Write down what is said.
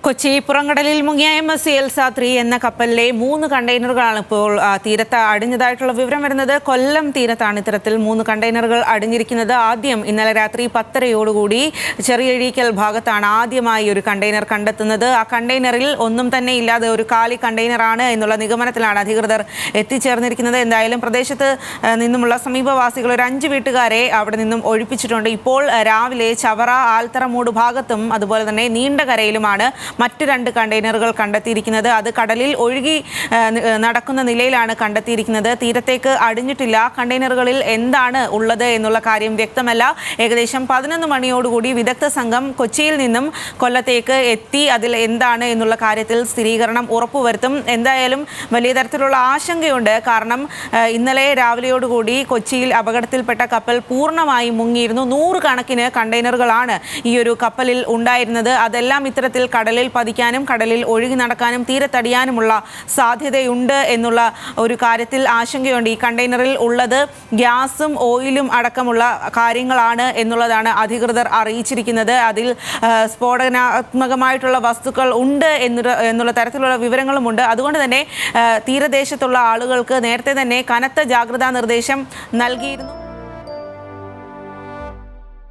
കൊച്ചി പുറംകടലിൽ മുങ്ങിയ MSC എൽസ-3 എന്ന കപ്പലിലെ 3 കണ്ടെയ്നറുകളാണ് ഇപ്പോൾ തീരത്ത് അടിഞ്ഞതായിട്ടുള്ള വിവരം വരുന്നത്. കൊല്ലം തീരത്താണ് ഇത്തരത്തിൽ 3 കണ്ടെയ്നറുകൾ അടിഞ്ഞിരിക്കുന്നത്. ആദ്യം ഇന്നലെ രാത്രി 10:30 ചെറിയഴീക്കൽ ഭാഗത്താണ് ആദ്യമായി ഒരു കണ്ടെയ്നർ കണ്ടെത്തുന്നത്. ആ കണ്ടെയ്നറിൽ ഒന്നും തന്നെ ഇല്ലാതെ ഒരു കാലി കണ്ടെയ്നറാണ് എന്നുള്ള നിഗമനത്തിലാണ് അധികൃതർ എത്തിച്ചേർന്നിരിക്കുന്നത്. എന്തായാലും പ്രദേശത്ത് നിന്നുമുള്ള സമീപവാസികൾ ഒരു 5 വീട്ടുകാരെ അവിടെ നിന്നും ഒഴിപ്പിച്ചിട്ടുണ്ട്. ഇപ്പോൾ രാവിലെ ചവറ ആൽത്തറമൂട് ഭാഗത്തും അതുപോലെ തന്നെ നീണ്ടകരയിലുമാണ് മറ്റ് 2 കണ്ടെയ്നറുകൾ കണ്ടെത്തിയിരിക്കുന്നത്. അത് കടലിൽ ഒഴുകി നടക്കുന്ന നിലയിലാണ് കണ്ടെത്തിയിരിക്കുന്നത്. തീരത്തേക്ക് അടിഞ്ഞിട്ടില്ല. കണ്ടെയ്നറുകളിൽ എന്താണ് ഉള്ളത് എന്നുള്ള കാര്യം വ്യക്തമല്ല. ഏകദേശം 11 മണിയോടുകൂടി വിദഗ്ധ സംഘം കൊച്ചിയിൽ നിന്നും കൊല്ലത്തേക്ക് എത്തി അതിൽ എന്താണ് എന്നുള്ള കാര്യത്തിൽ സ്ഥിരീകരണം ഉറപ്പുവരുത്തും. എന്തായാലും വലിയ തരത്തിലുള്ള ആശങ്കയുണ്ട്. കാരണം ഇന്നലെ രാവിലെയോടുകൂടി കൊച്ചിയിൽ അപകടത്തിൽപ്പെട്ട കപ്പൽ പൂർണ്ണമായി മുങ്ങിയിരുന്നു. 100 കണക്കിന് കണ്ടെയ്നറുകളാണ് ഈ ഒരു കപ്പലിൽ ഉണ്ടായിരുന്നത്. അതെല്ലാം ഇത്തരത്തിൽ കടലിൽ പതിക്കാനും കടലിൽ ഒഴുകി നടക്കാനും തീരത്തടിയാനുമുള്ള സാധ്യതയുണ്ട് എന്നുള്ള ഒരു കാര്യത്തിൽ ആശങ്കയുണ്ട്. ഈ കണ്ടെയ്നറിൽ ഉള്ളത് ഗ്യാസും ഓയിലും അടക്കമുള്ള കാര്യങ്ങളാണ് എന്നുള്ളതാണ് അധികൃതർ അറിയിച്ചിരിക്കുന്നത്. അതിൽ സ്ഫോടനാത്മകമായിട്ടുള്ള വസ്തുക്കൾ ഉണ്ട് എന്നുള്ള തരത്തിലുള്ള വിവരങ്ങളുമുണ്ട്. അതുകൊണ്ട് തന്നെ തീരദേശത്തുള്ള ആളുകൾക്ക് നേരത്തെ തന്നെ കനത്ത ജാഗ്രതാ നിർദ്ദേശം നൽകിയിരുന്നു.